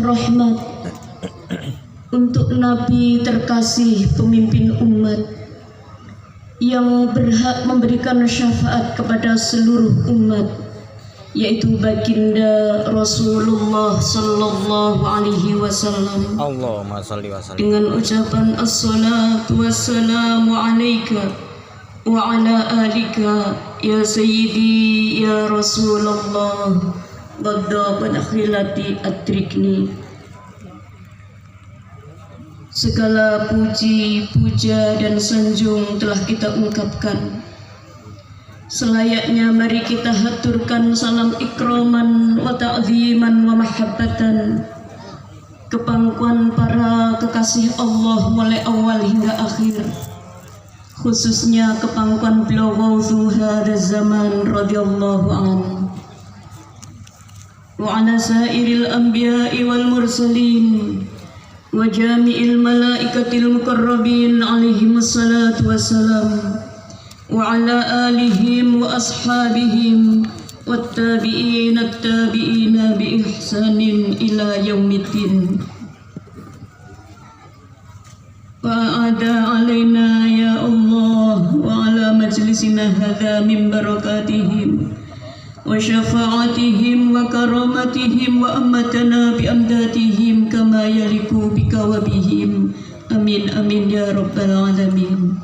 rahmat untuk Nabi terkasih pemimpin umat yang berhak memberikan syafaat kepada seluruh umat, yaitu baginda Rasulullah sallallahu alaihi wasallam. Allahumma shalli wa sallim. Dengan ucapan assalatu wassalamu alaika wa ala alika ya sayyidi ya Rasulullah badda banakhilati atrikni. Segala puji, puja dan sanjung telah kita ungkapkan. Selayaknya mari kita haturkan salam ikraman wa ta'ziman wa mahabbatan kepangkuan para kekasih Allah mulai awal hingga akhir, khususnya kepangkuan beliau Ghawthu hadzal zaman radhiyallahu anhu wa ala sairil anbiya'i wal mursalin wa jami'il malaikatil muqarrabin alaihimus salatu wassalam wa ala alihim wa ashabihim wattabi'in at-tabi'ina bi ihsanin ila yaumiddin. Wa'ada alaina ya Allah wa ala majlisina hadha min barakatihim wa syafa'atihim wa karamatihim wa ammatana bi amdatihim kama yaliku bika wa bihim. Amin amin ya rabbal alamin.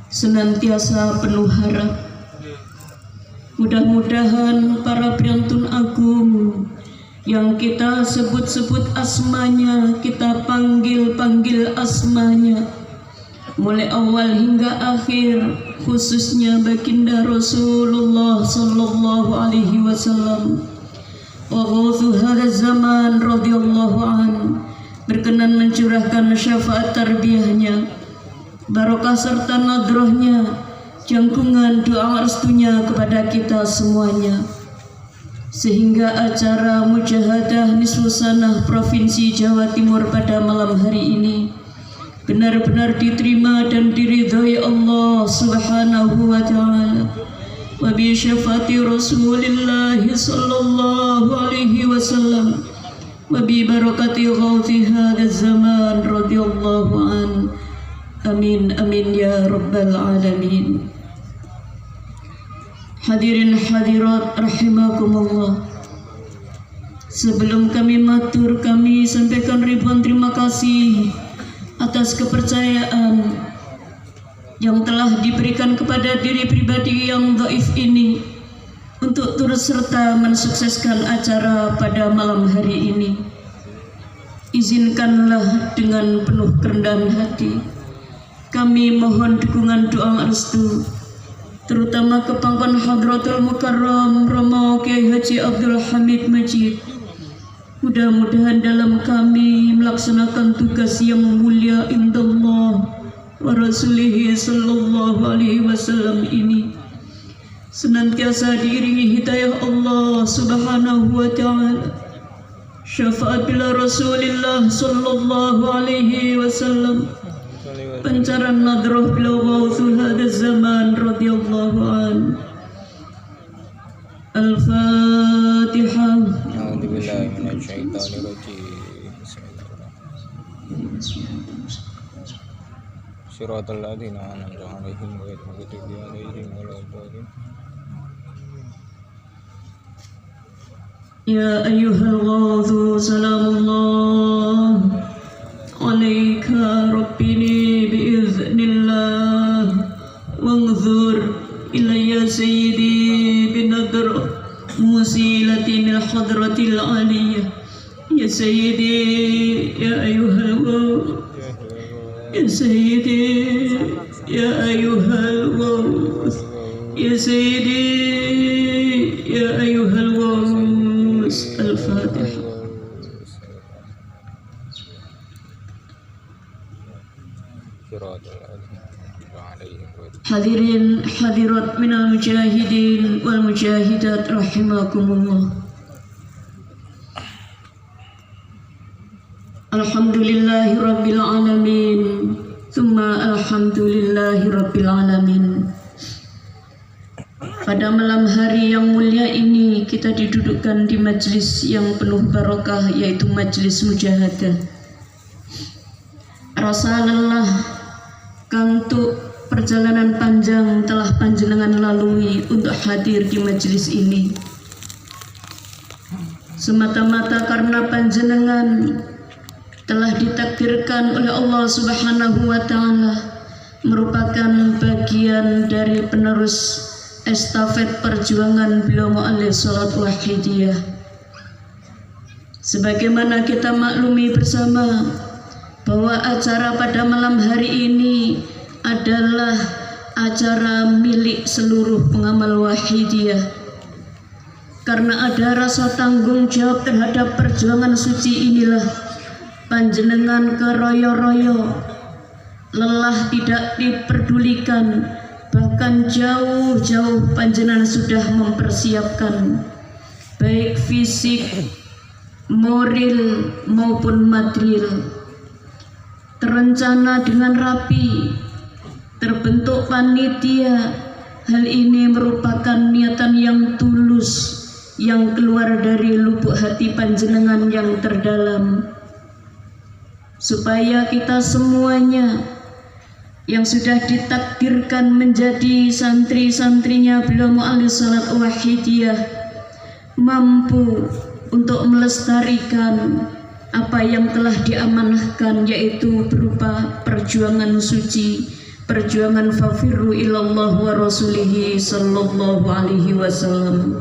Senantiasa penuh harap, mudah-mudahan para priyantun agung yang kita sebut-sebut asmanya, kita panggil-panggil asmanya, mulai awal hingga akhir, khususnya baginda Rasulullah sallallahu alaihi wasallam wa Ghawthu hadzal zaman radhiyallahu an, berkenan mencurahkan syafaat tarbiyahnya, barokah serta nadrohnya, jangkungan doa restunya kepada kita semuanya, sehingga acara mujahadah Nisfusanah Provinsi Jawa Timur pada malam hari ini benar-benar diterima dan diridhai Allah Subhanahu wa ta'ala, wa bi syafaati Rasulillah sallallahu alaihi wasallam wa bi barakati Ghawthi hadzal zaman radhiyallahu an. Amin amin ya rabbal alamin. Hadirin hadirat rahimakumullah, sebelum kami matur, kami sampaikan ribuan terima kasih atas kepercayaan yang telah diberikan kepada diri pribadi yang dhaif ini untuk turut serta mensukseskan acara pada malam hari ini. Izinkanlah dengan penuh kerendahan hati kami mohon dukungan doa restu, terutama ke pangkuan Hadratul Mukarram Romo Kiai Haji Abdul Hamid Majid. Mudah-mudahan dalam kami melaksanakan tugas yang mulia indallah wa rasulihi sallallahu alaihi wasallam ini senantiasa diiringi hidayah Allah Subhanahu wa ta'ala, syafaat bila Rasulullah sallallahu alaihi wasallam, pancaran nadroh bila Ghawthu hadzal zaman radhiyallahu an. Al-Fatihah. A'udzubillahi minasyaitonir rajim. Shiratal ladzina an'amta 'alaihim ghairil maghdubi 'alaihim waladdallin. Ya ayyuhal Ghawthu salamullah alaika rabbini biiznillah wanzur ilayya sayyidi binadr musilatin hadratil aliyah. Ya sayyidi ya ayyuhal Ghawth, ya sayyidi ya ayyuhal Ghawth, ya sayyidi ya ayyuhal Ghawth. Al-Fatihah. Hadirin hadirat minal mujahidin wal mujahidat rahimakumullah. Alhamdulillahi rabbil alamin, thumma alhamdulillahi rabbil alamin. Pada malam hari yang mulia ini kita didudukkan di majelis yang penuh barokah, yaitu majelis mujahadah. Rasa lelah, kantuk, perjalanan panjang telah panjenengan lalui untuk hadir di majelis ini. Semata-mata karena panjenengan telah ditakdirkan oleh Allah Subhanahu wa Ta'ala merupakan bagian dari penerus estafet perjuangan beliau alaihi salatu wahidiyah. Sebagaimana kita maklumi bersama bahwa acara pada malam hari ini adalah acara milik seluruh pengamal wahidiyah. Karena ada rasa tanggung jawab terhadap perjuangan suci inilah panjenengan keroyo-royo, lelah tidak diperdulikan, bahkan jauh-jauh panjenengan sudah mempersiapkan baik fisik, moral maupun material. Terencana dengan rapi, terbentuk panitia. Hal ini merupakan niatan yang tulus yang keluar dari lubuk hati panjenengan yang terdalam, supaya kita semuanya yang sudah ditakdirkan menjadi santri-santrinya beliau alaihi salatu wahidiyah mampu untuk melestarikan apa yang telah diamanahkan, yaitu berupa perjuangan suci, perjuangan fafirru ilallah wa rasulihi sallallahu alaihi wasallam.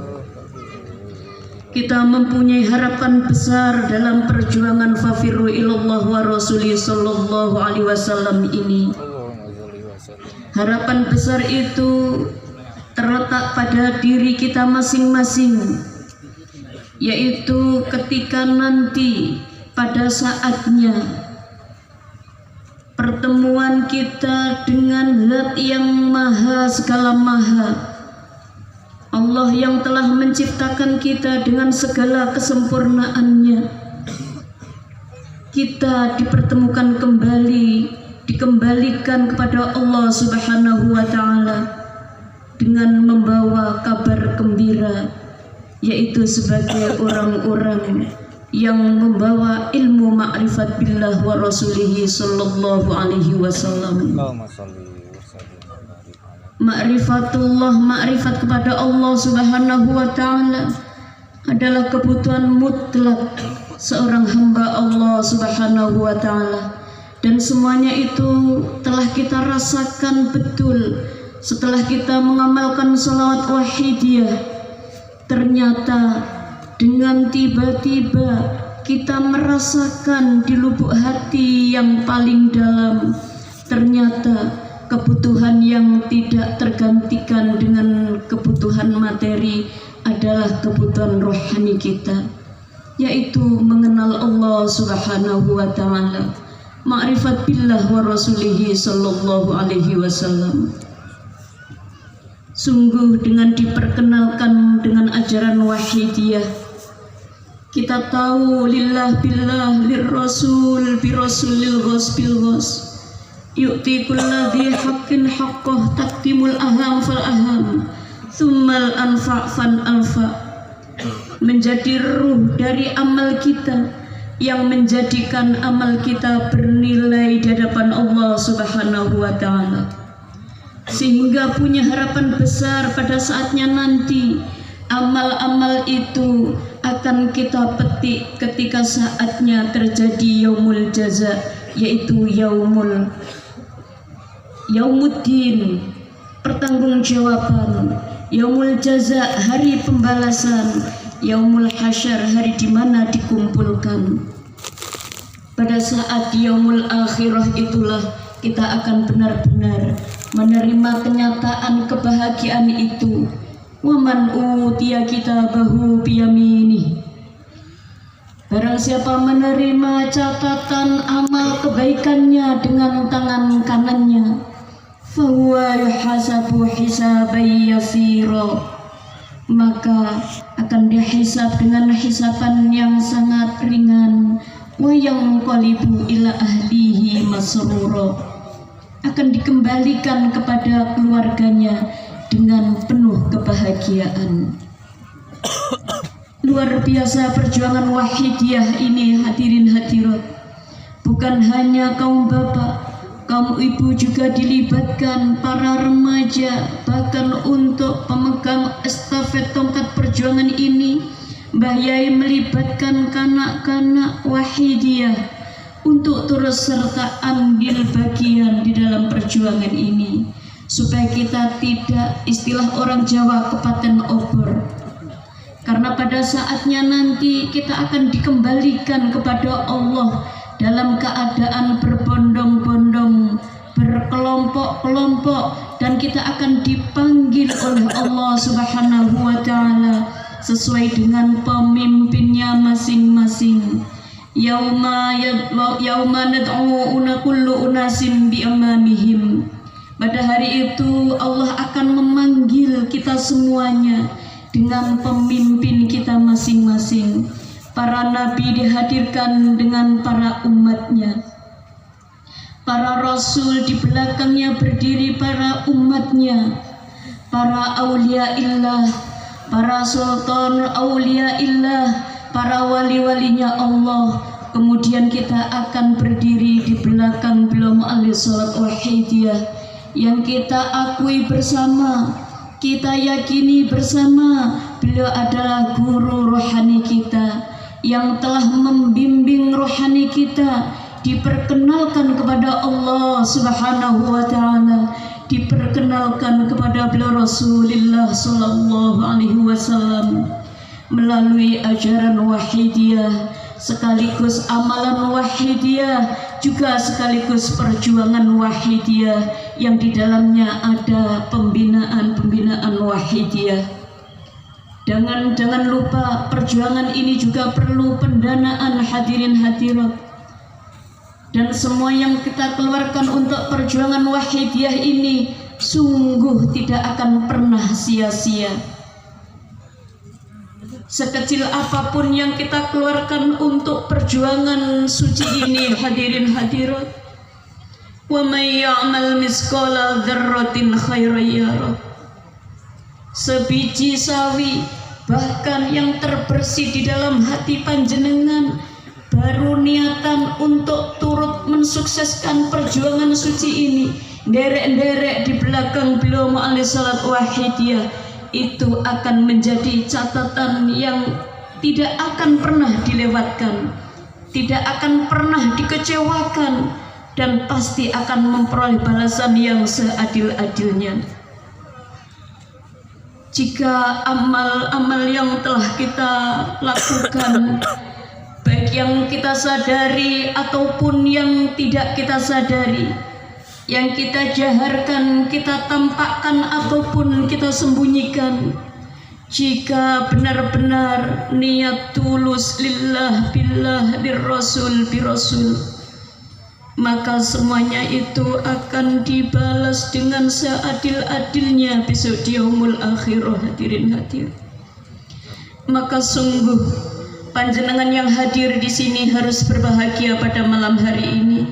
Kita mempunyai harapan besar dalam perjuangan fafirru ilallah wa rasulihi sallallahu alaihi wasallam ini. Harapan besar itu terletak pada diri kita masing-masing, yaitu ketika nanti pada saatnya pertemuan kita dengan Zat yang maha segala maha, Allah yang telah menciptakan kita dengan segala kesempurnaannya, kita dipertemukan kembali, dikembalikan kepada Allah Subhanahu wa Ta'ala dengan membawa kabar gembira, yaitu sebagai orang-orang yang membawa ilmu ma'rifat billah wa rasulihi sallallahu alaihi wasallam. Ma'rifatullah, ma'rifat kepada Allah Subhanahu wa Ta'ala adalah kebutuhan mutlak seorang hamba Allah Subhanahu wa Ta'ala, dan semuanya itu telah kita rasakan betul setelah kita mengamalkan salawat wahidiyah. Ternyata dengan tiba-tiba kita merasakan di lubuk hati yang paling dalam, ternyata kebutuhan yang tidak tergantikan dengan kebutuhan materi adalah kebutuhan rohani kita, yaitu mengenal Allah Subhanahu wa Ta'ala, ma'rifat billah wa rasulihi sallallahu alaihi wasallam. Sungguh dengan diperkenalkan dengan ajaran wahidiyah, kita tahu lillah billah lirrasul birasulil ghos bil ghos yu'ti kulladhi haqqin haqqah taqdimul aham fal aham thummal anfa' fan alfa. Menjadi ruh dari amal kita yang menjadikan amal kita bernilai di hadapan Allah Subhanahu wa Ta'ala, sehingga punya harapan besar pada saatnya nanti amal-amal itu akan kita petik ketika saatnya terjadi yaumul jaza, yaitu yaumuddin, pertanggungjawaban, yaumul jaza, hari pembalasan, yaumul hasyar, hari di mana dikumpulkan. Pada saat yaumul akhirah itulah kita akan benar-benar menerima kenyataan kebahagiaan itu. Waman utiya kitabahu biyaminih. Barang siapa menerima catatan amal kebaikannya dengan tangan kanannya, fahuwa yuhasabu hisaban yasira, maka akan dihisab dengan hisaban yang sangat ringan. Wa yanqalibu ila ahlihi masrura, akan dikembalikan kepada keluarganya dengan penuh kebahagiaan. Luar biasa perjuangan Wahidiyah ini, hadirin hadirat. Bukan hanya kaum bapak, kaum ibu juga dilibatkan, para remaja, bahkan untuk pemegang estafet tongkat perjuangan ini, Mbah Yai melibatkan kanak-kanak Wahidiyah untuk terus serta ambil bagian di dalam perjuangan ini, supaya kita tidak, istilah orang Jawa, kepaten obor. Karena pada saatnya nanti kita akan dikembalikan kepada Allah dalam keadaan berbondong-bondong, berkelompok-kelompok, dan kita akan dipanggil oleh Allah Subhanahu wa Ta'ala sesuai dengan pemimpinnya masing-masing. Yauma nad'u kullu unasin bi amamihim. Pada hari itu Allah akan memanggil kita semuanya dengan pemimpin kita masing-masing. Para nabi dihadirkan dengan para umatnya, para rasul di belakangnya berdiri para umatnya, para auliaillah, para sultan auliaillah, para wali-walinya Allah. Kemudian kita akan berdiri di belakang beliau alaihi salat wahidiyah, yang kita akui bersama, kita yakini bersama, beliau adalah guru rohani kita yang telah membimbing rohani kita, diperkenalkan kepada Allah Subhanahu wa Ta'ala, diperkenalkan kepada beliau Rasulullah sallallahu alaihi wasallam melalui ajaran Wahidiyah, sekaligus amalan Wahidiyah, juga sekaligus perjuangan Wahidiyah yang di dalamnya ada pembinaan Wahidiyah. Jangan lupa perjuangan ini juga perlu pendanaan, hadirin hadirat. Dan semua yang kita keluarkan untuk perjuangan Wahidiyah ini sungguh tidak akan pernah sia-sia. Sekecil apapun yang kita keluarkan untuk perjuangan suci ini, hadirin hadirat, wa may ya'mal misqala dzarratin khairan yarah. Sebiji sawi, bahkan yang terbersih di dalam hati panjenengan, baru niatan untuk turut mensukseskan perjuangan suci ini, derek-derek di belakang beliau alaihi salat wahidiyah, itu akan menjadi catatan yang tidak akan pernah dilewatkan, tidak akan pernah dikecewakan, dan pasti akan memperoleh balasan yang seadil-adilnya. Jika amal-amal yang telah kita lakukan, baik yang kita sadari ataupun yang tidak kita sadari, yang kita jaharkan, kita tampakkan ataupun kita sembunyikan, jika benar-benar niat tulus lillah billah birrasul birasul, maka semuanya itu akan dibalas dengan seadil-adilnya besok di yaumul akhirah, hadirin hadir. Maka sungguh panjenengan yang hadir di sini harus berbahagia pada malam hari ini.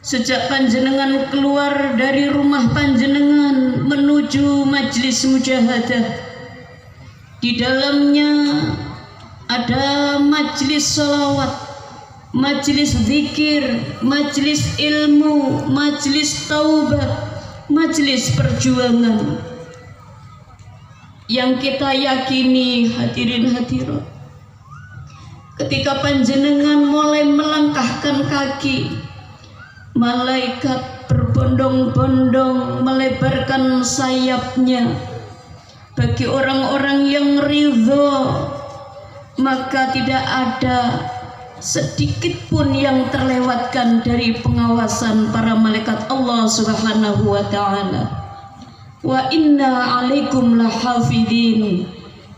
Sejak panjenengan keluar dari rumah panjenengan menuju majlis mujahadah, di dalamnya ada majlis salawat, majlis zikir, majlis ilmu, majlis taubat, majlis perjuangan yang kita yakini, hadirin hadirat. Ketika panjenengan mulai melangkahkan kaki, malaikat berbondong-bondong melebarkan sayapnya bagi orang-orang yang ridho, maka tidak ada sedikit pun yang terlewatkan dari pengawasan para malaikat Allah Subhanahu wa Ta'ala. Wa inna alaikum lahafidhin,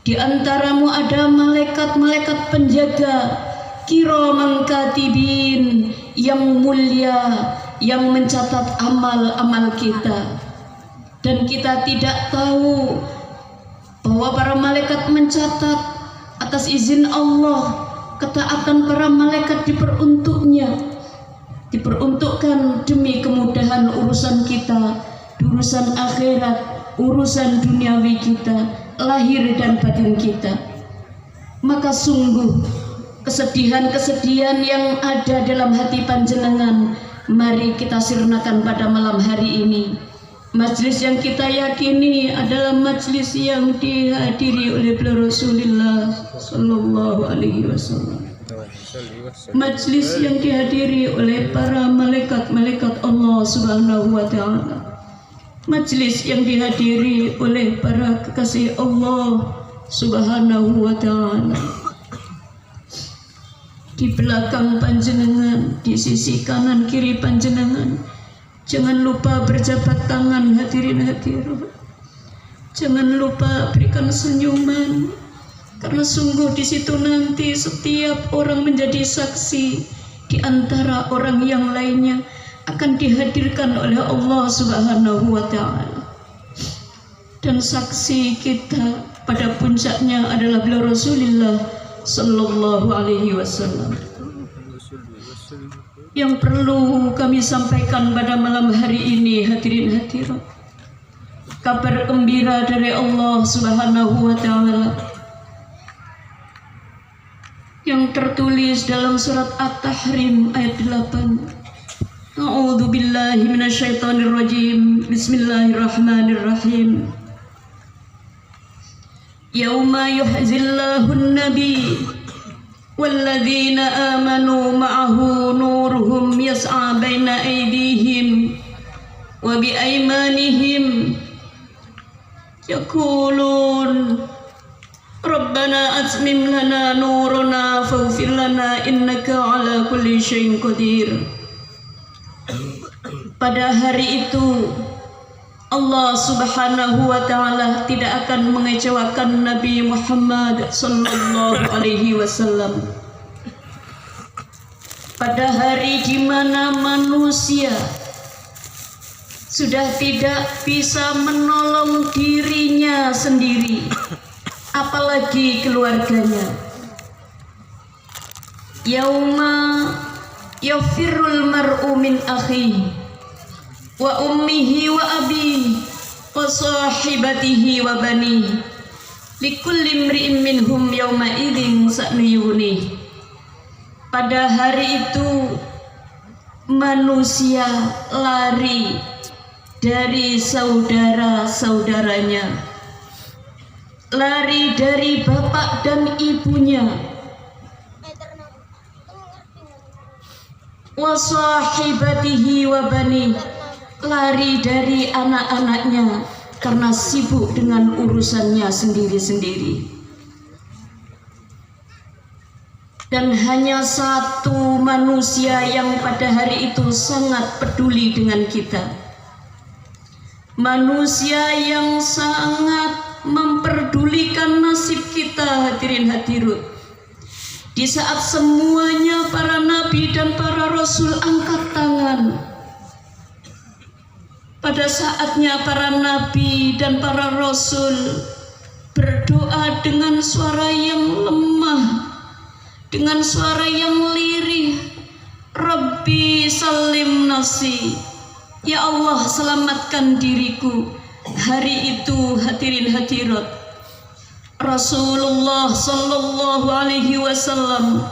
di antaramu ada malaikat-malaikat penjaga, kiraman katibin, yang mulia, yang mencatat amal-amal kita. Dan kita tidak tahu bahwa para malaikat mencatat atas izin Allah. Ketaatan para malaikat diperuntukkan demi kemudahan urusan kita, urusan akhirat, urusan duniawi kita, lahir dan batin kita. Maka sungguh kesedihan-kesedihan yang ada dalam hati panjenengan, mari kita sirnakan pada malam hari ini. Majlis yang kita yakini adalah majlis yang dihadiri oleh Rasulullah Sallallahu Alaihi Wasallam. Majlis yang dihadiri oleh para malaikat-malaikat Allah Subhanahu Wa Taala. Majlis yang dihadiri oleh para kekasih Allah Subhanahu Wa Taala. Di belakang panjenengan, di sisi kanan kiri panjenengan, jangan lupa berjabat tangan hadirin hadirat. Jangan lupa berikan senyuman, karena sungguh di situ nanti setiap orang menjadi saksi di antara orang yang lainnya akan dihadirkan oleh Allah Subhanahu Wa Taala. Dan saksi kita pada puncaknya adalah beliau Rasulullah Sallallahu Alaihi Wasallam. Yang perlu kami sampaikan pada malam hari ini hadirin hadirat, kabar gembira dari Allah Subhanahu Wa Taala yang tertulis dalam surat At-Tahrim ayat 8. A'udzu billahi minasyaitonir rajim. Bismillahirrahmanirrahim. Yauma yuhzillahu an-nabi walladzina amanu ma'ahu nuruhum yas'a baina aydihim wa biaymanihim yaqulun Rabbana atmim lana nurana faghfir lana innaka ala kulli syai'in qadir. Pada hari itu Allah Subhanahu Wa Taala tidak akan mengecewakan Nabi Muhammad Sallallahu Alaihi Wasallam. Pada hari di mana manusia sudah tidak bisa menolong dirinya sendiri, apalagi keluarganya. Yauma yafirrul mar'u min akhihi wa ummihi wa abihi wa sahibatihi wa banihi likulli imri'in minhum yawma idzin sa'nu yughni. Pada hari itu manusia lari dari saudara-saudaranya, lari dari bapak dan ibunya, wa sahibatihi wa banihi, lari dari anak-anaknya karena sibuk dengan urusannya sendiri-sendiri. Dan hanya satu manusia yang pada hari itu sangat peduli dengan kita, manusia yang sangat memperdulikan nasib kita hadirin hadirat. Di saat semuanya para nabi dan para rasul angkat tangan, pada saatnya para nabi dan para rasul berdoa dengan suara yang lemah, dengan suara yang lirih. Rabbi salim nafsi, ya Allah selamatkan diriku. Hari itu hadirin hadirat, Rasulullah Sallallahu Alaihi Wasallam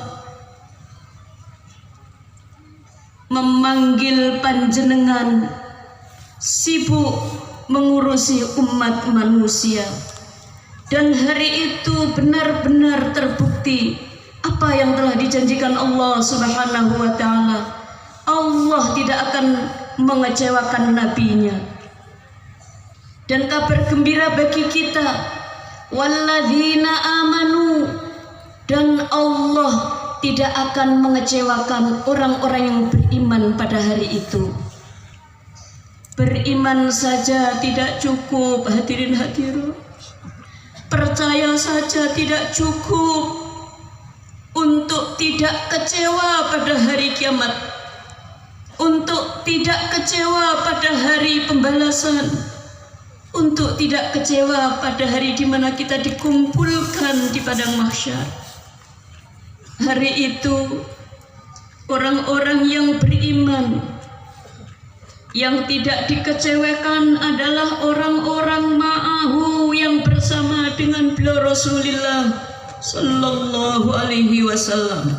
memanggil panjenengan sibuk mengurusi umat manusia. Dan hari itu benar-benar terbukti apa yang telah dijanjikan Allah Subhanahu Wa Taala. Allah tidak akan mengecewakan nabinya. Dan kabar gembira bagi kita, walladzina amanu, dan Allah tidak akan mengecewakan orang-orang yang beriman pada hari itu. Beriman saja tidak cukup hadirin hadirat, percaya saja tidak cukup untuk tidak kecewa pada hari kiamat, untuk tidak kecewa pada hari pembalasan, untuk tidak kecewa pada hari di mana kita dikumpulkan di padang mahsyar. Hari itu orang-orang yang beriman Yang tidak dikecewakan adalah orang-orang ma'ahu yang bersama dengan beliau Rasulullah sallallahu alaihi wasallam.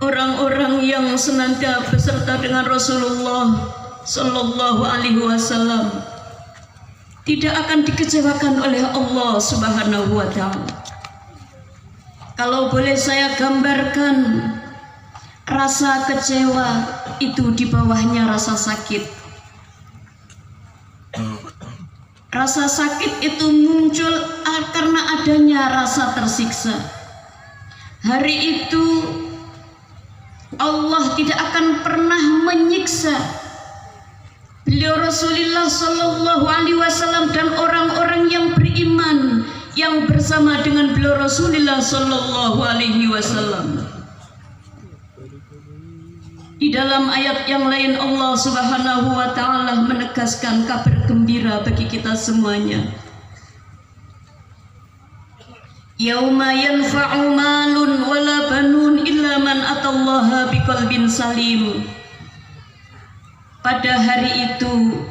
Orang-orang yang senantiasa beserta dengan Rasulullah sallallahu alaihi wasallam tidak akan dikecewakan oleh Allah Subhanahu wa taala. Kalau boleh saya gambarkan, rasa kecewa itu di bawahnya rasa sakit. Rasa sakit itu muncul karena adanya rasa tersiksa. Hari itu Allah tidak akan pernah menyiksa beliau Rasulullah sallallahu alaihi wasallam dan orang-orang yang beriman yang bersama dengan beliau Rasulullah sallallahu alaihi wasallam. Di dalam ayat yang lain Allah Subhanahu wa taala menegaskan kabar gembira bagi kita semuanya. Yauma yanfa'u malun wala banun illa man atallaha biqalbin salim. Pada hari itu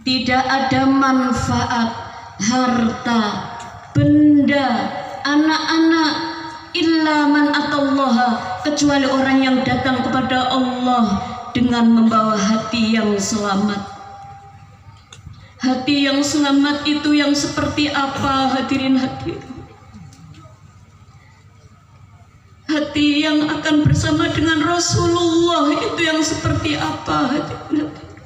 tidak ada manfaat, harta, benda, anak-anak, illa man atallaha, kecuali orang yang datang kepada Allah dengan membawa hati yang selamat. Hati yang selamat itu yang seperti apa, hadirin hadirin? Hati yang akan bersama dengan Rasulullah itu yang seperti apa, hadirin hadirin?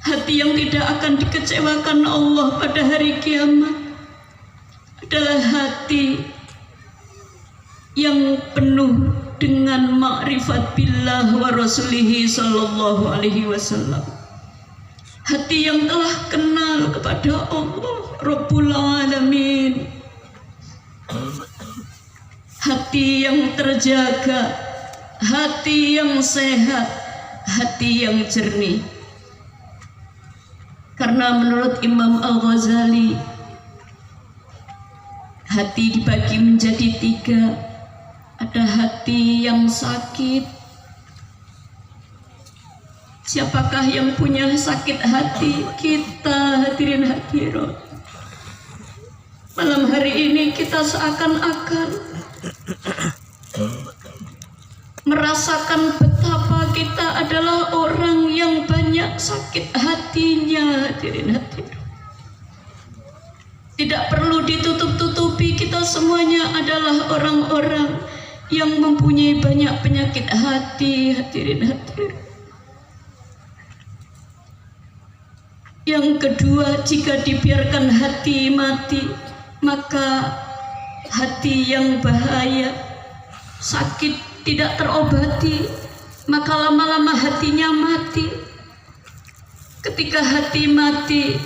Hati yang tidak akan dikecewakan Allah pada hari kiamat adalah hati yang penuh dengan ma'rifat billah wa rasulihi sallallahu alaihi wasallam. Hati yang telah kenal kepada Allah Rabbul Alamin. Hati yang terjaga, hati yang sehat, hati yang jernih. Karena menurut Imam Al-Ghazali, hati dibagi menjadi 3. Ada hati yang sakit. Siapakah yang punya sakit hati? Kita, hadirin hadirat. Malam hari ini kita seakan-akan merasakan betapa kita adalah orang yang banyak sakit hatinya, hadirin hadirat. Tidak perlu ditutup-tutupi, kita semuanya adalah orang-orang yang mempunyai banyak penyakit hati, hadirin hadirat. Yang kedua, jika dibiarkan hati mati, maka hati yang bahaya, sakit tidak terobati, maka lama-lama hatinya mati. Ketika hati mati,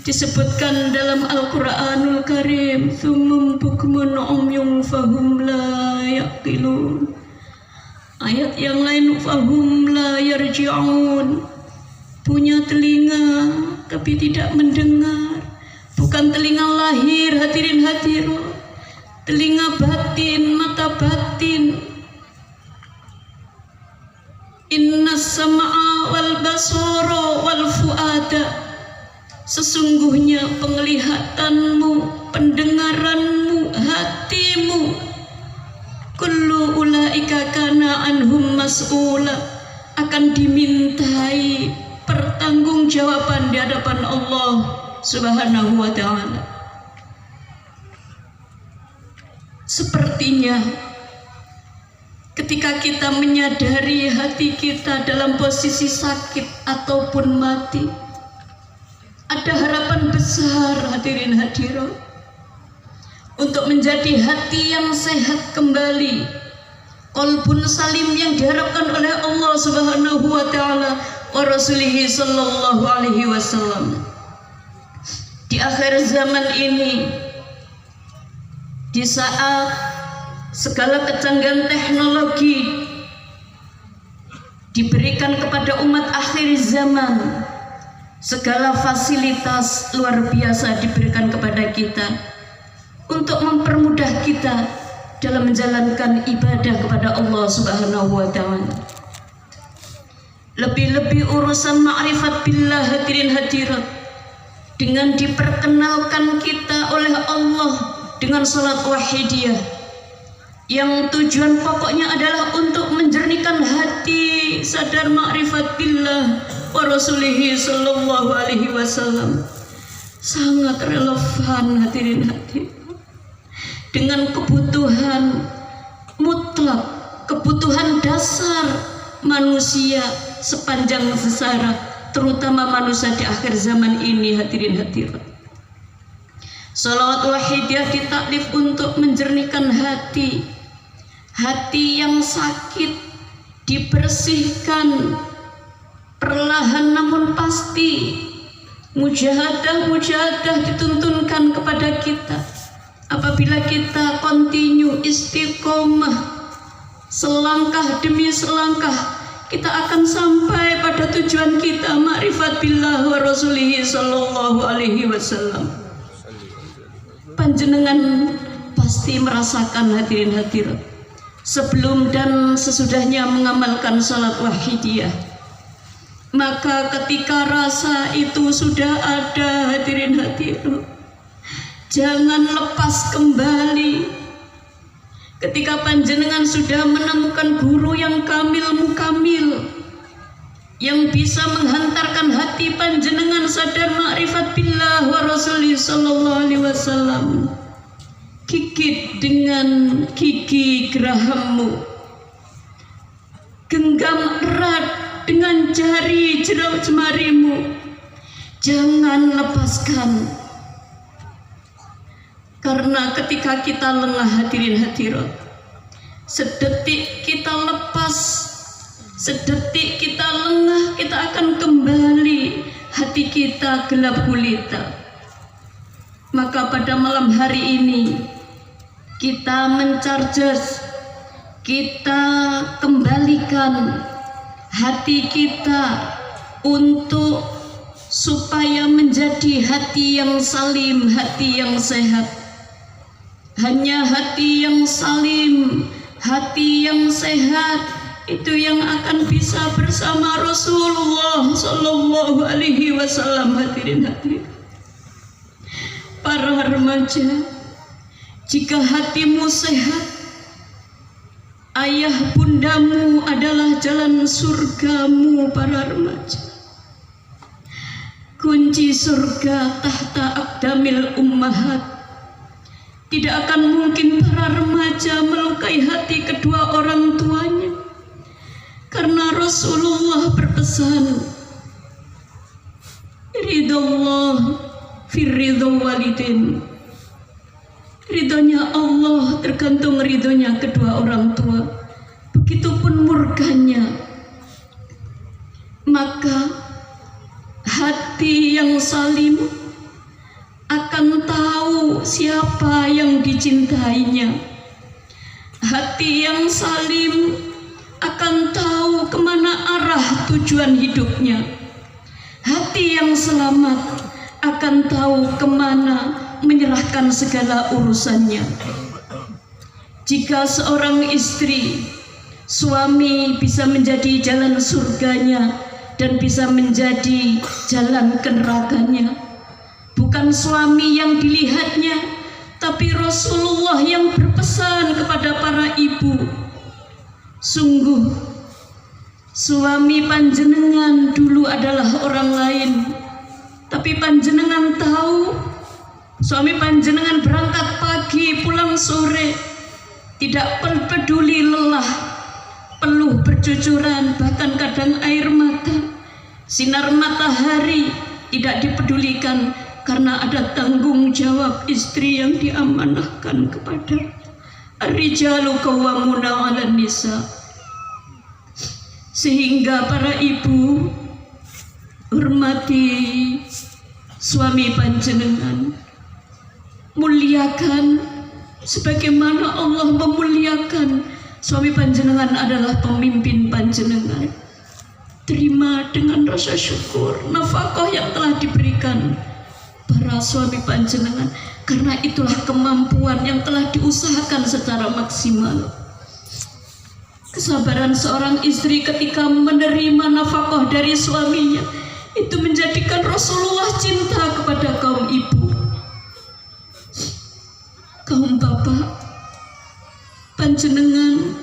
disebutkan dalam Al-Quranul Karim, "Tsummun bukmun umyun fahum la yaqilun." Ayat yang lain, "Fahum la yarji'un." Punya telinga tapi tidak mendengar. Bukan telinga lahir, hadirin hadirat, telinga batin, mata batin. Inna sam'a wal basara wal fuada, sesungguhnya penglihatanmu, pendengaranmu, hatimu, kullu ulaika kana anhum mas'ula, akan dimintai pertanggungjawaban di hadapan Allah Subhanahu wa ta'ala. Sepertinya ketika kita menyadari hati kita dalam posisi sakit ataupun mati, ada harapan besar, hadirin hadirat, untuk menjadi hati yang sehat kembali, qalbun salim yang diharapkan oleh Allah Subhanahu wa ta'ala wa rasulihi sallallahu alaihi wasallam. Di akhir zaman ini, di saat segala kecanggihan teknologi diberikan kepada umat akhir zaman, segala fasilitas luar biasa diberikan kepada kita untuk mempermudah kita dalam menjalankan ibadah kepada Allah Subhanahu wa taala. Lebih-lebih urusan ma'rifat billah hadirin hadirat, dengan diperkenalkan kita oleh Allah dengan salat wahidiyah yang tujuan pokoknya adalah untuk menjernihkan hati, sadar ma'rifat billah wa rasulihi sallallahu alaihi wasallam. Sangat relevan hadirin hadirat dengan kebutuhan mutlak, kebutuhan dasar manusia sepanjang sejarah, terutama manusia di akhir zaman ini hadirin hadirat. Salawat wahidiyah ditaklif untuk menjernihkan hati, hati yang sakit dibersihkan perlahan namun pasti. Mujahadah dituntunkan kepada kita. Apabila kita continue istiqomah, selangkah demi selangkah, kita akan sampai pada tujuan kita, ma'rifat billah wa rasulihi sallallahu alaihi wasallam. Panjenengan pasti merasakan hadirin hadirat, sebelum dan sesudahnya mengamalkan salat wahidiyah, maka ketika rasa itu sudah ada hadirin hadirat, jangan lepas kembali. Ketika panjenengan sudah menemukan guru yang kamil mukamil, yang bisa menghantarkan hati panjenengan sadar ma'rifat billah wa rasulih sallallahu alaihi wasallam, gigit dengan gigi gerahammu, genggam erat dengan jari jemarimu, jangan lepaskan. Karena ketika kita lengah hadirin hadirat, sedetik kita lepas, sedetik kita lengah, kita akan kembali hati kita gelap gulita. Maka pada malam hari ini kita mencharge, kita kembalikan hati kita untuk supaya menjadi hati yang salim, hati yang sehat. Hanya hati yang salim, hati yang sehat, itu yang akan bisa bersama Rasulullah sallallahu alaihi wasallam hadirin hadirin. Para remaja, jika hatimu sehat, ayah bundamu adalah jalan surgamu. Para remaja, kunci surga tahta aqdamil ummahat. Tidak akan mungkin para remaja melukai hati kedua orang tuanya, karena Rasulullah berpesan, ridallah fi ridho walidin. Ridhonya Allah tergantung ridhonya kedua orang tua, begitupun murkanya. Maka hati yang salim akan tahu siapa yang dicintainya. Hati yang salim akan tahu kemana arah tujuan hidupnya. Hati yang selamat akan tahu kemana menyerahkan segala urusannya. Jika seorang istri, suami bisa menjadi jalan surganya dan bisa menjadi jalan ke nerakanya, bukan suami yang dilihatnya, tapi Rasulullah yang berpesan kepada para ibu, sungguh suami panjenengan dulu adalah orang lain, tapi panjenengan tahu suami panjenengan berangkat pagi pulang sore, tidak peduli lelah, peluh bercucuran, bahkan kadang air mata, sinar matahari tidak dipedulikan, karena ada tanggung jawab istri yang diamanahkan kepada ar-rijalu qawwamuna 'alan nisa. Sehingga para ibu hormati suami panjenengan, muliakan sebagaimana Allah memuliakan suami panjenengan adalah pemimpin panjenengan. Terima dengan rasa syukur nafkah yang telah diberikan, para suami panjenengan, karena itulah kemampuan yang telah diusahakan secara maksimal. Kesabaran seorang istri ketika menerima nafkah dari suaminya itu menjadikan Rasulullah cinta kepada kaum ibu. Kaum bapak, panjenengan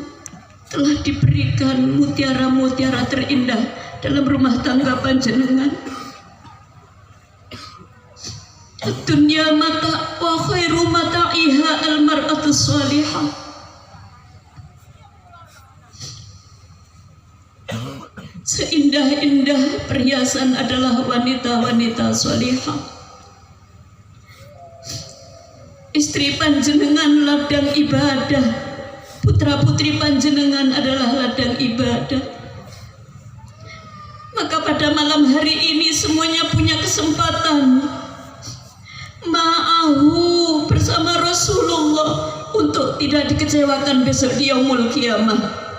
telah diberikan mutiara-mutiara terindah dalam rumah tangga panjenengan. Dunia mata wa khairu mata'iha al-mar'atu shalihah. Seindah-indah perhiasan adalah wanita-wanita shalihah. Istri panjenengan ladang ibadah, putra-putri panjenengan adalah ladang ibadah. Maka pada malam hari ini semuanya punya kesempatan ma'ahu bersama Rasulullah untuk tidak dikecewakan besok di yaumul kiamah.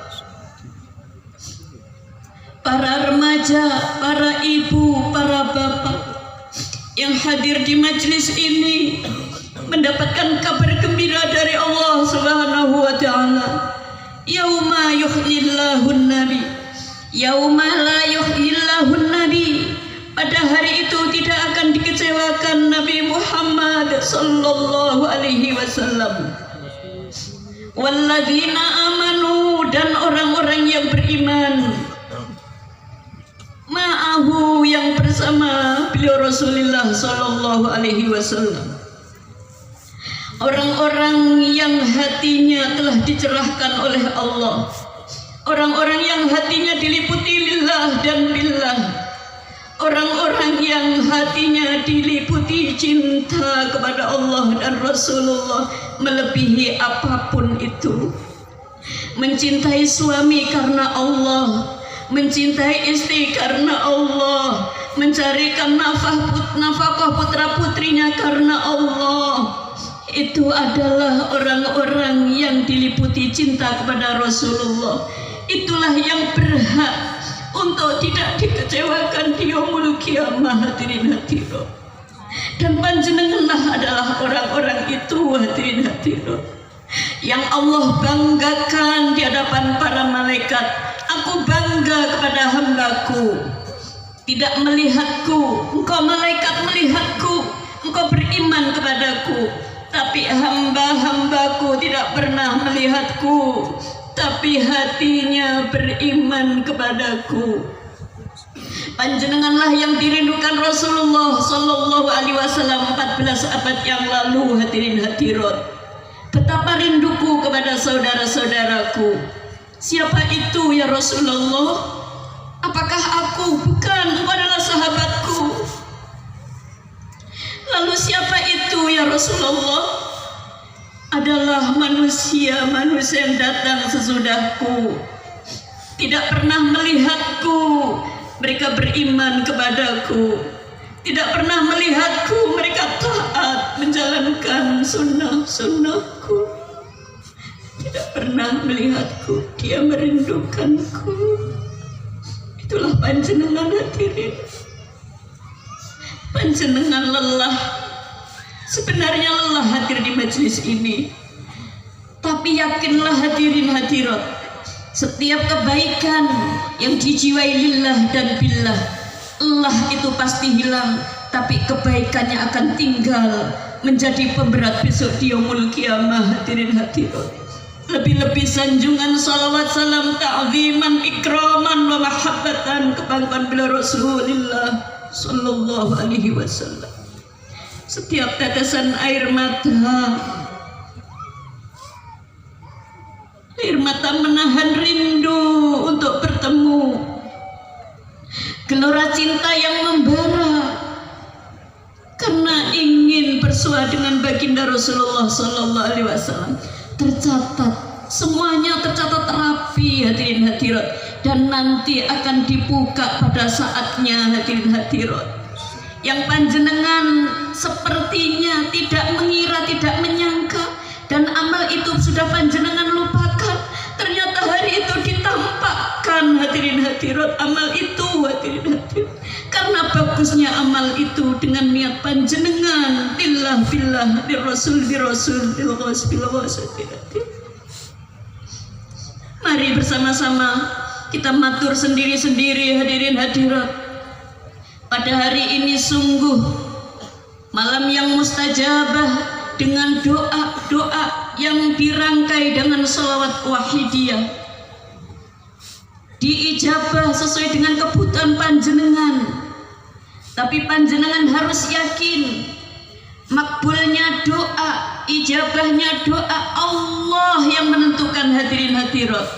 Para remaja, para ibu, para bapak yang hadir di majelis ini mendapatkan kabar gembira dari Allah Subhanahu wa taala. Yauma yuhyillahun nabi, yauma la yuhyillahun nabi. Pada hari itu tidak akan dikecewakan Nabi Muhammad sallallahu alaihi wasallam. Walladzina amanu, dan orang-orang yang beriman, ma'ahu, yang bersama beliau Rasulullah sallallahu alaihi wasallam. Orang-orang yang hatinya telah dicerahkan oleh Allah, orang-orang yang hatinya diliputi lillah dan billah, orang-orang yang hatinya diliputi cinta kepada Allah dan Rasulullah melebihi apapun itu. Mencintai suami karena Allah, mencintai istri karena Allah, mencarikan nafkah putra-putrinya karena Allah. Itu adalah orang-orang yang diliputi cinta kepada Rasulullah. Itulah yang berhak untuk tidak dikecewakan di yaumul kiamah, hadirin hadirat. Dan panjenenganlah adalah orang-orang itu, hadirin hadirat, yang Allah banggakan di hadapan para malaikat. Aku bangga kepada hambaku, tidak melihatku, engkau malaikat melihatku, engkau beriman kepadaku. Tapi hamba-hambaku tidak pernah melihatku, tapi hatinya beriman kepadaku. Panjenenganlah yang dirindukan Rasulullah sallallahu alaihi wasallam 14 abad yang lalu, hadirin hadirat. Betapa rinduku kepada saudara-saudaraku. Siapa itu ya Rasulullah? Apakah aku? Bukan, engkau adalah sahabatku. Lalu siapa itu ya Rasulullah? Adalah manusia-manusia yang datang sesudahku, tidak pernah melihatku, mereka beriman kepadaku. Tidak pernah melihatku, mereka taat menjalankan sunnah-sunnahku. Tidak pernah melihatku, dia merindukanku. Itulah panjenengan hadirin. Panjenengan lelah, sebenarnya lelah hadir di majelis ini. Tapi yakinlah hadirin hadirat, setiap kebaikan yang dijiwai lillah dan billah, lelah itu pasti hilang, tapi kebaikannya akan tinggal menjadi pemberat besok di yaumul kiamah, hadirin hadirat. Lebih-lebih sanjungan salawat salam ta'ziman ikraman wa mahabbatan kepada beliau Rasulullah sallallahu alaihi wasallam. Setiap tetesan air mata menahan rindu untuk bertemu. Gelora cinta yang membara karena ingin bersua dengan baginda Rasulullah sallallahu alaihi wasallam. Tercatat, semuanya tercatat rapi, hadirin hadirat, dan nanti akan dibuka pada saatnya, hadirin hadirat. Yang panjenengan sepertinya tidak mengira, tidak menyangka, dan amal itu sudah panjenengan lupakan, ternyata hari itu ditampakkan, hadirin hadirat, amal itu, hadirin hadirat. Karena Mana bagusnya amal itu dengan niat panjenengan lillah billah lirasul birasul bilghas bilghas. Mari bersama-sama kita matur sendiri-sendiri hadirin hadirat. Pada hari ini sungguh malam yang mustajabah dengan doa-doa yang dirangkai dengan salawat wahidiyah. Diijabah sesuai dengan kebutuhan panjenengan, tapi panjenengan harus yakin makbulnya doa, ijabahnya doa Allah yang menentukan hadirin hadirat.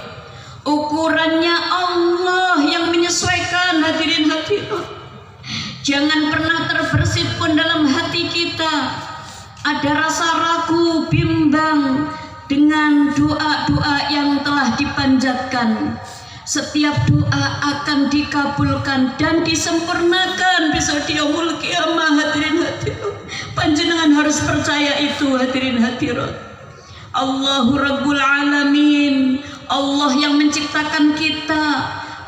Ukurannya Allah yang menyesuaikan hadirin hadirat. Jangan pernah terbersit pun dalam hati kita ada rasa ragu, bimbang dengan doa-doa yang telah dipanjatkan. Setiap doa akan dikabulkan dan disempurnakan besok di yaumul qiyamah hadirin hadirat. Panjenengan harus percaya itu hadirin hadirat. Allahu Rabbul Alamin, Allah yang menciptakan kita,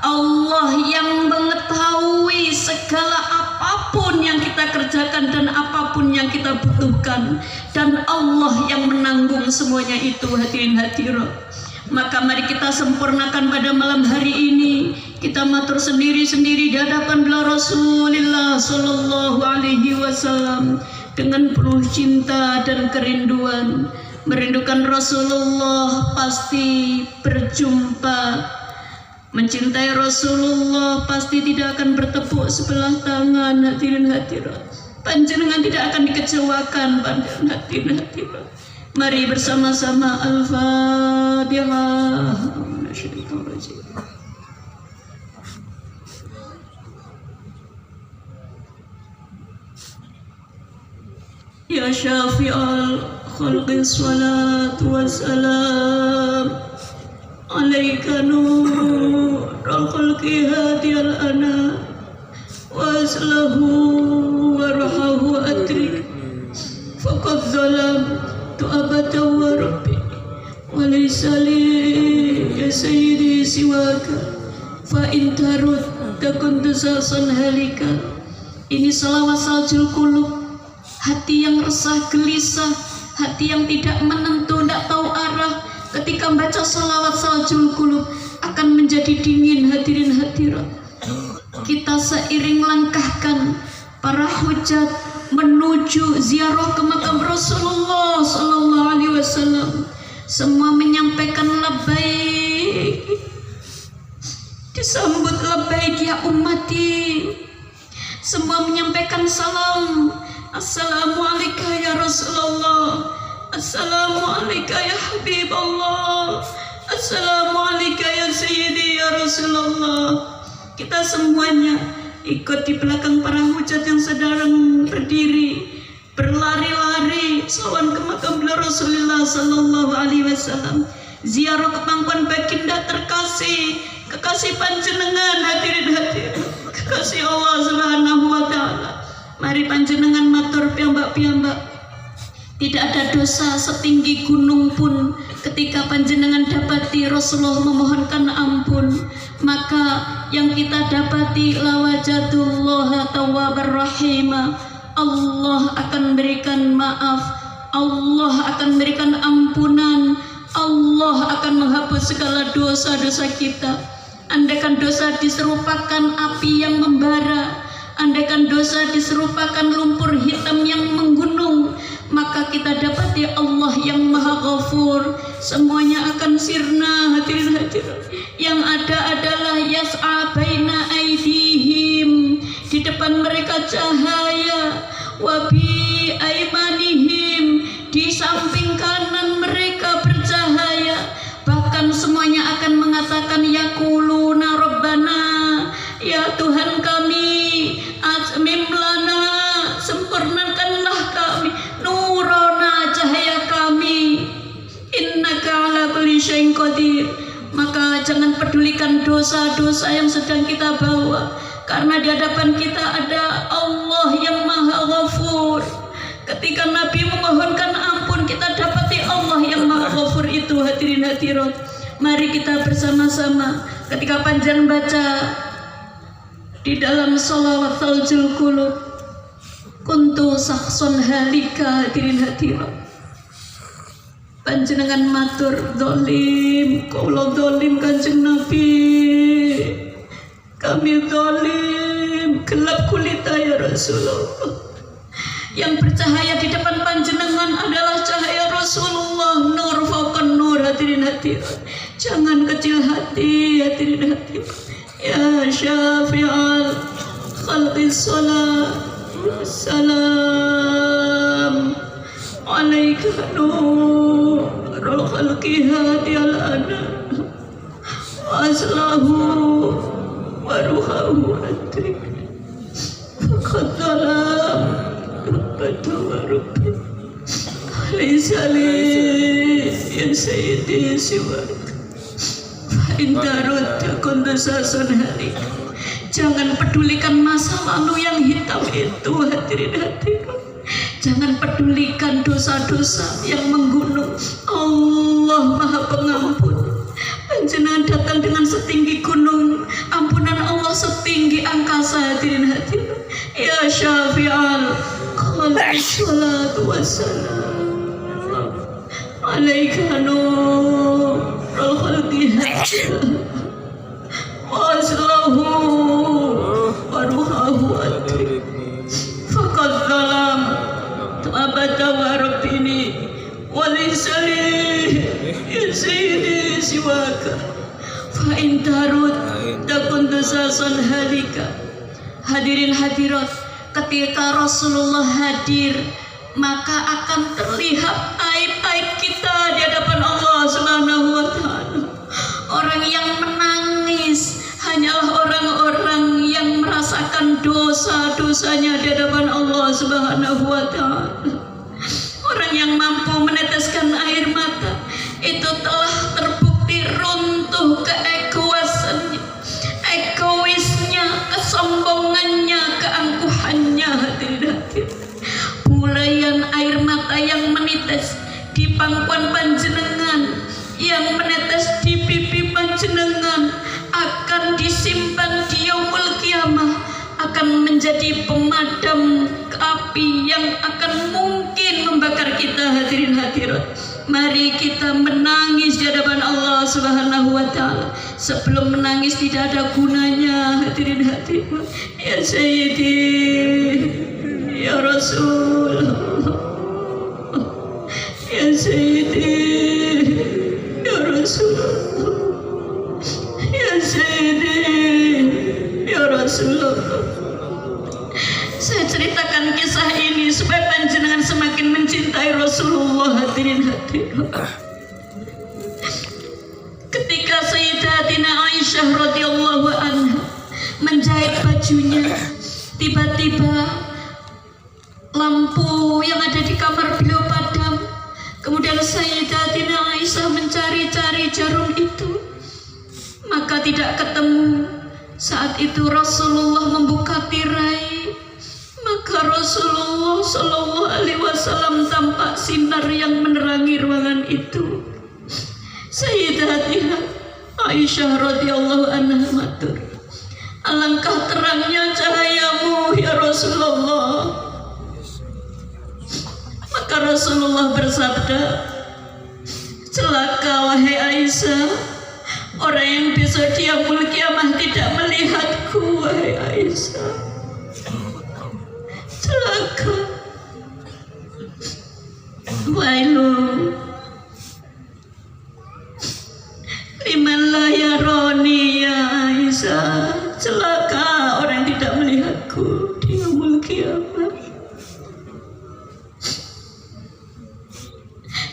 Allah yang mengetahui segala apapun yang kita kerjakan dan apapun yang kita butuhkan, dan Allah yang menanggung semuanya itu hadirin hadirat. Maka mari kita sempurnakan pada malam hari ini. Kita matur sendiri-sendiri di hadapan beliau Rasulullah sallallahu alaihi wasallam dengan penuh cinta dan kerinduan. Merindukan Rasulullah pasti berjumpa. Mencintai Rasulullah pasti tidak akan bertepuk sebelah tangan hadirin hadirat. Panjenengan tidak akan dikecewakan hadirin hadirat. Mari bersama-sama Al-Fatihah. Ya Syafi'al khalqi salatu wassalam alaika nurul khalqi hadiyal ana waslahu warhahu atrik faqad zalam tu'abata wa rabbi wa laysa li ya sayyidi siwaka fa in tarud takun tusasan halika. Ini salawat saljul qulub, hati yang resah gelisah, hati yang tidak menentu, tidak tahu arah. Ketika membaca salawat saljul qulub akan menjadi dingin hadirin hadirat. Kita seiring langkahkan para hujat menuju ziarah ke makam Rasulullah sallallahu alaihi wasallam. Semua menyampaikan labbaik, disambut labbaik ya ummati. Semua menyampaikan salam, assalamualaikum ya Rasulullah, assalamualaikum ya Habibullah, assalamualaikum ya Sayyidi ya Rasulullah. Kita semuanya ikut di belakang para hujat yang sedang berdiri, berlari-lari sawan ke makam Rasulullah sallallahu alaihi wasallam. Ziarah ke pangkuan baginda terkasih, kekasih panjenengan hadirin hadirin, kekasih Allah Subhanahu wa taala. Mari panjenengan matur piyambak-piyambak. Tidak ada dosa setinggi gunung pun ketika panjenengan dapati Rasulullah memohonkan ampun, maka yang kita dapati lawajatullah tawwabar rahimah. Allah akan berikan maaf, Allah akan berikan ampunan, Allah akan menghapus segala dosa-dosa kita. Andaikan dosa diserupakan api yang membara, andaikan dosa diserupakan lumpur hitam yang menggunung, maka kita dapati Allah yang Maha Ghafur. Semuanya akan sirna hadirin hadirin. Yang ada adalah yas'a baina aidihim, di depan mereka cahaya, wa bi aimanihim, di samping kanan mereka bercahaya. Bahkan semuanya akan mengatakan yaquluna rabbana, ya Tuhan kami, atmim lana, sempurnakanlah kami, nurana, cahaya kami, innaka ala kulli syai'in qadir. Maka jangan pedulikan dosa-dosa yang sedang kita bawa, karena di hadapan kita ada Allah yang Maha Ghafur. Ketika Nabi memohonkan ampun, kita dapati Allah yang Maha Ghafur itu hadirin hadirat. Mari kita bersama-sama ketika panjenengan baca di dalam sholawat Taujul Qulub, kuntu sakson halika hadirin hadirat. Panjenengan matur dolim, kula dolim Kanjeng Nabi, kami dolim, gelap kulita ya Rasulullah. Yang bercahaya di depan panjenengan adalah cahaya Rasulullah, nur fauqan nur hadirin hadirat. Jangan kecil hati hadirin hadirat. Ya syafi'al khalqi salam salam alaika nurul khalqi hadiyal anam wa aslahu wa ruhahu adrik faqad dalam rabbatu wa rabbi laysa li ya sayyidi siwak indarut kundusasun halik. Jangan pedulikan masa lalu yang hitam itu hadirin hadirat. Jangan pedulikan dosa-dosa yang menggunung. Allah Maha Pengampun. Panjenengan datang dengan setinggi gunung, ampunan Allah setinggi angkasa hadirin hadirat. Ya syafi'al khalqi salatu wassalam alaika nurul khalqi hadiyal wa aslahu wa ruhahu adrik faqad dalam abada wa rabbini wa lisali ya sayyidi siwaka fa in tarud takun dusasan halika. Hadirin hadirat, ketika Rasulullah hadir maka akan terlihat aib-aib kita di hadapan Allah Subhanahu wa taala. Orang yang menangis hanyalah orang-orang yang merasakan dosa-dosanya di hadapan Allah Subhanahu wa taala. Orang yang mampu meneteskan air mata itu telah terbukti runtuh egoisnya, kesombongannya, keangkuhannya hadirin. Bulayan air mata yang menetes di pangkuan panjenengan, yang menetes di pipi panjenengan akan disimpan di yaumul kiamah, akan menjadi pemadam api yang akan mungkin membakar kita hadirin hadirat. Mari kita menangis di hadapan Allah Subhanahu wa taala. Sebelum menangis tidak ada gunanya hadirin hadirat. Ya Sayyidi, ya Rasul, ya Sayyidi, ya Rasul, ya Sayyidi, ya Rasulullah. Saya ceritakan kisah ini supaya panjenengan semakin mencintai Rasulullah hadirin hadirat. Ketika Sayyidatina Aisyah radhiyallahu anha menjahit bajunya, tiba-tiba lampu yang ada di kamar beliau padam. Kemudian Sayyidatina Aisyah mencari-cari jarum itu, maka tidak ketemu. Saat itu Rasulullah membuka tirai, maka Rasulullah Shallallahu Alaihi Wasallam tampak sinar yang menerangi ruangan itu. Sayyidatina Aisyah radhiyallahu anha matur, alangkah terangnya cahayamu ya Rasulullah. Maka Rasulullah bersabda, celaka wahai Aisyah, orang yang besok di yaumul kiamah tidak melihatku wahai Aisyah. Celaka. Wailu liman la yaroni ya Aisyah. Celaka orang yang tidak melihatku di yaumul kiamah.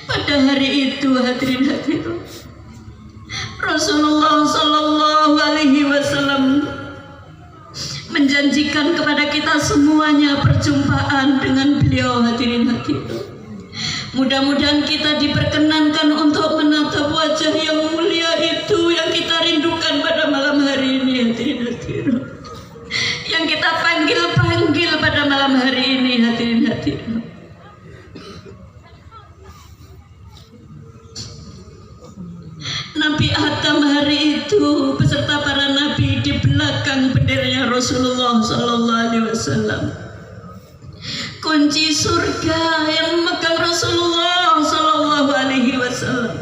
Pada hari itu hadirin hadirat, Rasulullah Sallallahu Alaihi Wasallam menjanjikan kepada kita semuanya perjumpaan dengan beliau hadirin hadirat. Mudah-mudahan kita diperkenankan untuk menatap wajah yang mulia itu yang kita rindukan pada malam hari ini hadirin hadirat. Yang kita panggil-panggil pada malam hari ini hadirin hadirat. Nabi Adam hari itu beserta para nabi di belakang benderanya Rasulullah sallallahu alaihi wasallam. Kunci surga yang memegang Rasulullah sallallahu alaihi wasallam.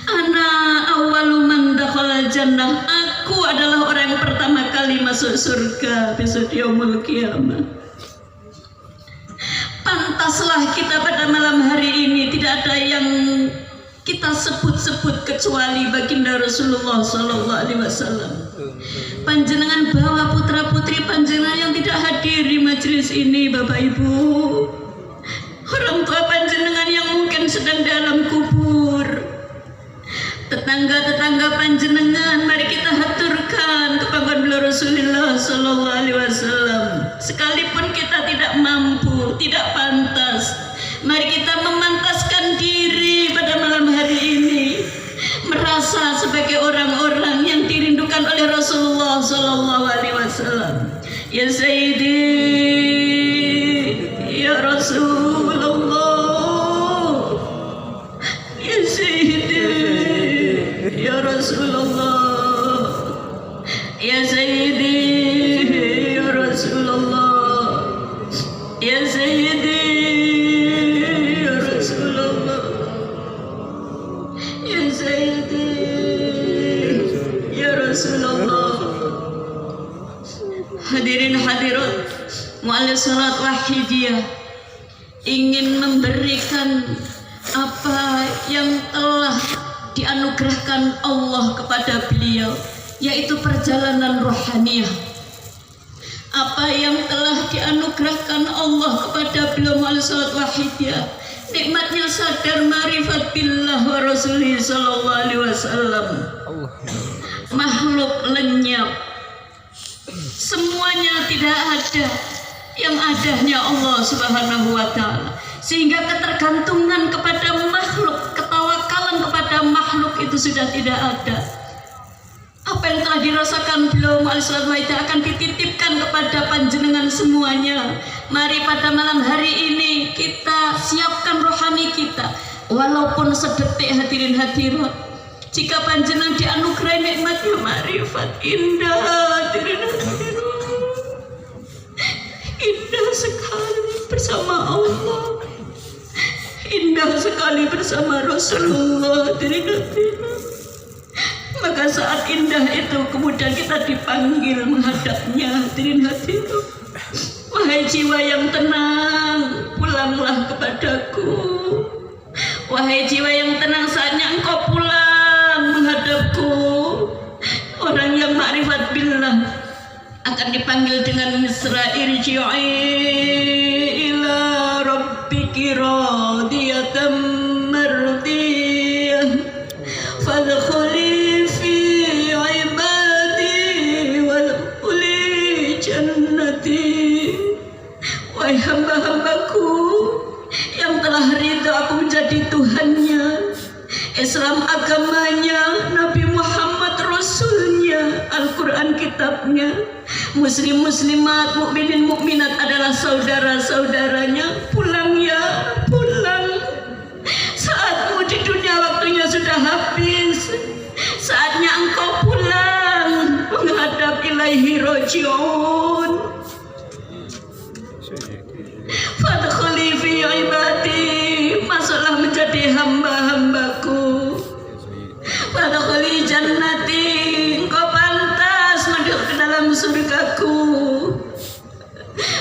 Ana awwalu man dakhala jannah. Aku adalah orang yang pertama kali masuk surga besok yaumul kiamah. Pantaslah kita pada malam hari ini tidak ada yang kita sebut-sebut kecuali baginda Rasulullah sallallahu alaihi wasallam. Panjenengan bawa putra-putri panjenengan yang tidak hadir di majelis ini, Bapak Ibu. Orang tua panjenengan yang mungkin sedang dalam kubur. Tetangga-tetangga panjenengan, mari kita haturkan kepada Rasulullah sallallahu alaihi wasallam. Sekalipun kita tidak mampu, tidak pantas, mari kita memantaskan diri pada malam hari ini, merasa sebagai orang-orang yang dirindukan oleh Rasulullah sallallahu alaihi wasallam. Ya Sayyidi, ya Rasulullah, ya Sayyidi, ya Rasulullah, ya Sayyidi, ya Rasulullah, ya Sayyidi, ya Rasulullah, ya Sayyidi, ya Rasulullah. Hadirin hadirat, mu'alif salat wahidiyah ingin memberikan apa yang telah dianugerahkan Allah kepada beliau, yaitu perjalanan rohaniyah. Apa yang telah dianugerahkan Allah kepada beliau mu'alif salat wahidiyah, nikmatnya sadar ma'rifat billah wa rasulih sallallahu alaihi wasallam. Makhluk lenyap, semuanya tidak ada, yang adanya Allah subhanahu wa ta'ala. Sehingga ketergantungan kepada makhluk, ketawakalan kepada makhluk itu sudah tidak ada. Apa yang telah dirasakan beliau akan dititipkan kepada panjenengan semuanya. Mari pada malam hari ini kita siapkan rohani kita, walaupun sedetik hadirin hadirat. Jika panjenengan dianugerahi nikmatnya ma'rifat, indah hadirin hadirat, indah sekali bersama Allah, indah sekali bersama Rasulullah hadirin hadirat. Maka saat indah itu kemudian kita dipanggil menghadapnya hadirin hadirat. Wahai jiwa yang tenang, pulanglah kepadaku. Wahai jiwa yang tenang, saatnya engkau pulang menghadapku. Orang yang ma'rifat billah akan dipanggil dengan misra, irji'i ila rabbiki radiyatan mardiyah fadkhuli fi ibadi wadkhuli jannati. Wahai hamba-hambaku yang telah ridha aku menjadi Tuhannya, Islam agamanya, Nabi Muhammad Rasulnya, Al-Quran kitabnya, muslim muslimat, mukminin mukminat adalah saudara-saudaranya. Pulang ya, pulang. Saatmu di dunia waktunya sudah habis. Saatnya engkau pulang menghadap ilaihi roji'un. Fadkhuli fi ibadi, masuklah menjadi hamba-hambaku. Fadkhuli jannati, engkau pantas masuk ke dalam surgaku.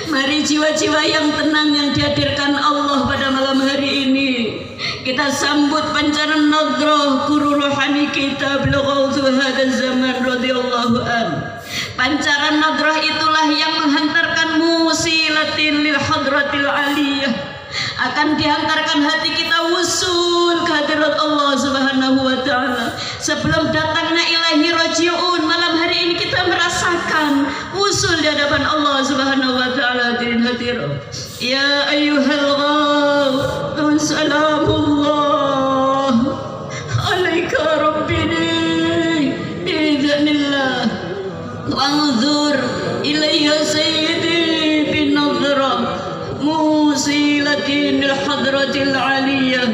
Mari jiwa-jiwa yang tenang yang dihadirkan Allah pada malam hari ini, kita sambut pancaran nadrah guru rohani kita beliau hadzal zaman radhiyallahu an. Pancaran nadrah itulah yang menghantarkan musilatin lil hadratil aliyah, akan dihantarkan hati kita wusul ke hadirat Allah subhanahu wa ta'ala. Sebelum datangnya ilahi roji'un, malam hari ini kita merasakan wusul di hadapan Allah subhanahu wa ta'ala. Hadirin hadirat, ya ayyuhal ghawth, salamullah alaika rabbini bi'idhnillah wa'udhur ilayya sayyidi binadhrah musilatin al-hadratil aliyah.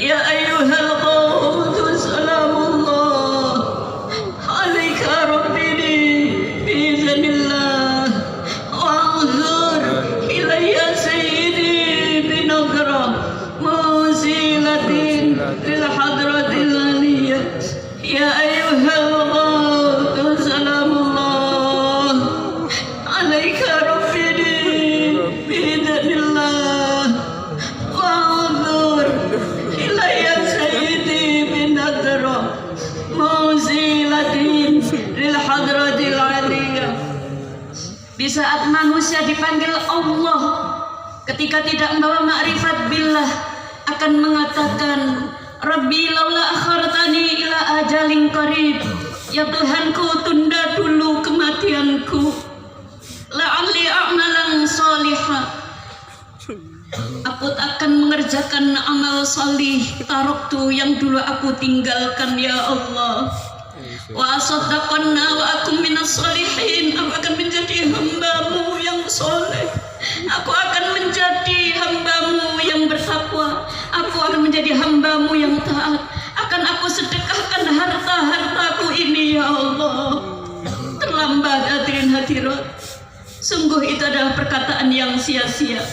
Ya ayyuhal ghawth, salamullah للحضرة العلية يا أيها الغوث سلام الله عليك ربي بإذن الله وانظر إلي سيدي بنظرة موزيلة للحضرة العلية. Di saat manusia dipanggil Allah ketika tidak membawa ma'rifat billah akan mengatakan, Rabbi laula akhartani ila ajalin qarib, ya Tuhanku tunda dulu kematianku, la'alli a'malan salihah, aku akan mengerjakan amal salih taroktu yang dulu aku tinggalkan ya Allah. Wa asaddaqanna wa akum minas solihin, aku akan menjadi hambamu yang soleh, aku akan menjadi hambamu yang bertakwa, aku akan menjadi hambamu yang taat, akan aku sedekahkan harta-hartaku ini ya Allah. Terlambat hadirin hadirat, sungguh itu adalah perkataan yang sia-sia.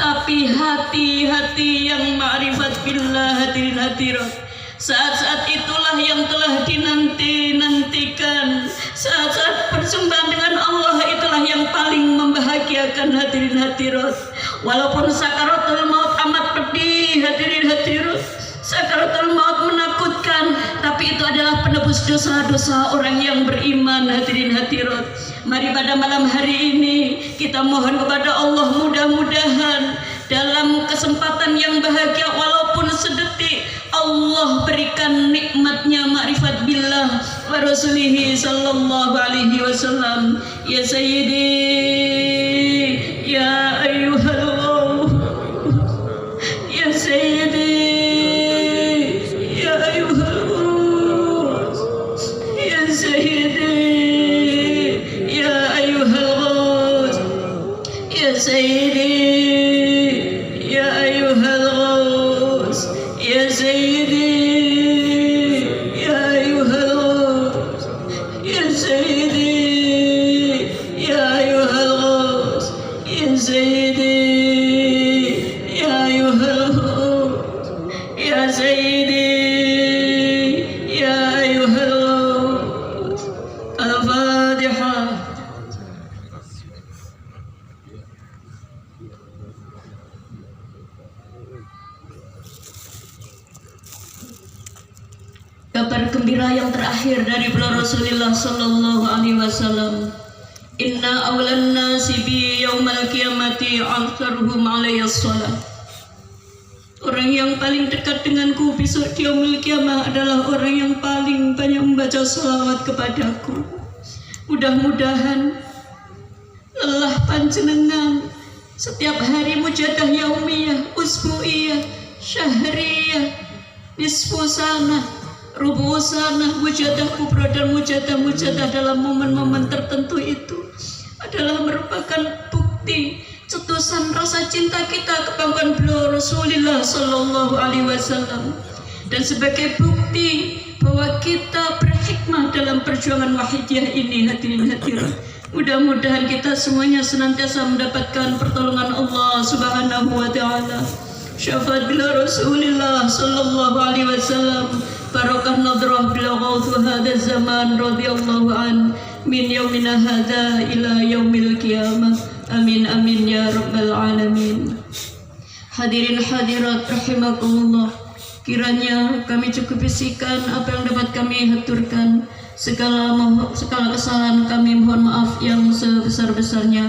Tapi hati-hati yang ma'rifat billah hadirin hadirat, saat-saat itulah yang telah dinanti-nantikan. Saat-saat perjumpaan dengan Allah itulah yang paling membahagiakan hadirin hadirat. Walaupun sakaratul maut amat pedih hadirin hadirat, sakaratul maut menakutkan, tapi itu adalah penebus dosa-dosa orang yang beriman hadirin hadirat. Mari pada malam hari ini kita mohon kepada Allah, mudah-mudahan dalam kesempatan yang bahagia walaupun sedetik Allah berikan nikmatnya ma'rifat billah wa rasulihi sallallahu alaihi wasallam. Ya Sayyidi ya ayyuhal ya Sayyidi ya ayyuhal ya Sayyidi ya ayyuhal ya Sayyidi ya ayyuhal ghaus ya Sayyidi ya ayyuhal ghaus ya Sayyidi ya ayyuhal ghaus ya Sayyidi ya ayyuhal ghaus ya Sayyidi ya ayyuhal ghaus. Al-Fatihah. Kabar gembira yang terakhir dari Rasulullah sallallahu alaihi wasallam, inna awlan nasi bi yaumal qiyamati aktsaruhum alayya shalah. Orang yang paling dekat denganku besok di yaumul qiyamah adalah orang yang paling banyak membaca salawat kepadaku. Mudah-mudahan lelah panjenengan setiap hari mujadah yaumiyah, usbuiyah, syahriyah, nisfu sanah, rubuh sanah, mujadah kubra dan mujadah dalam momen-momen tertentu itu adalah merupakan bukti cetusan rasa cinta kita kepada beliau Rasulullah sallallahu alaihi wasallam, dan sebagai bukti bahwa kita berhikmah dalam perjuangan wahidiyah ini hadirin hadirat. Mudah-mudahan kita semuanya senantiasa mendapatkan pertolongan Allah Subhanahu wa taala. Syafaat bila Rasulullah sallallahu alaihi wasallam, barakah nadrah bila ghauth hadha zaman radhiyallahu an min yaumina hadha ila yaumil qiyamah. Amin amin ya rabbal alamin. Hadirin hadirat rahimakumullah, kiranya kami cukup bisikan apa yang dapat kami haturkan. Segala kesalahan kami mohon maaf yang sebesar-besarnya.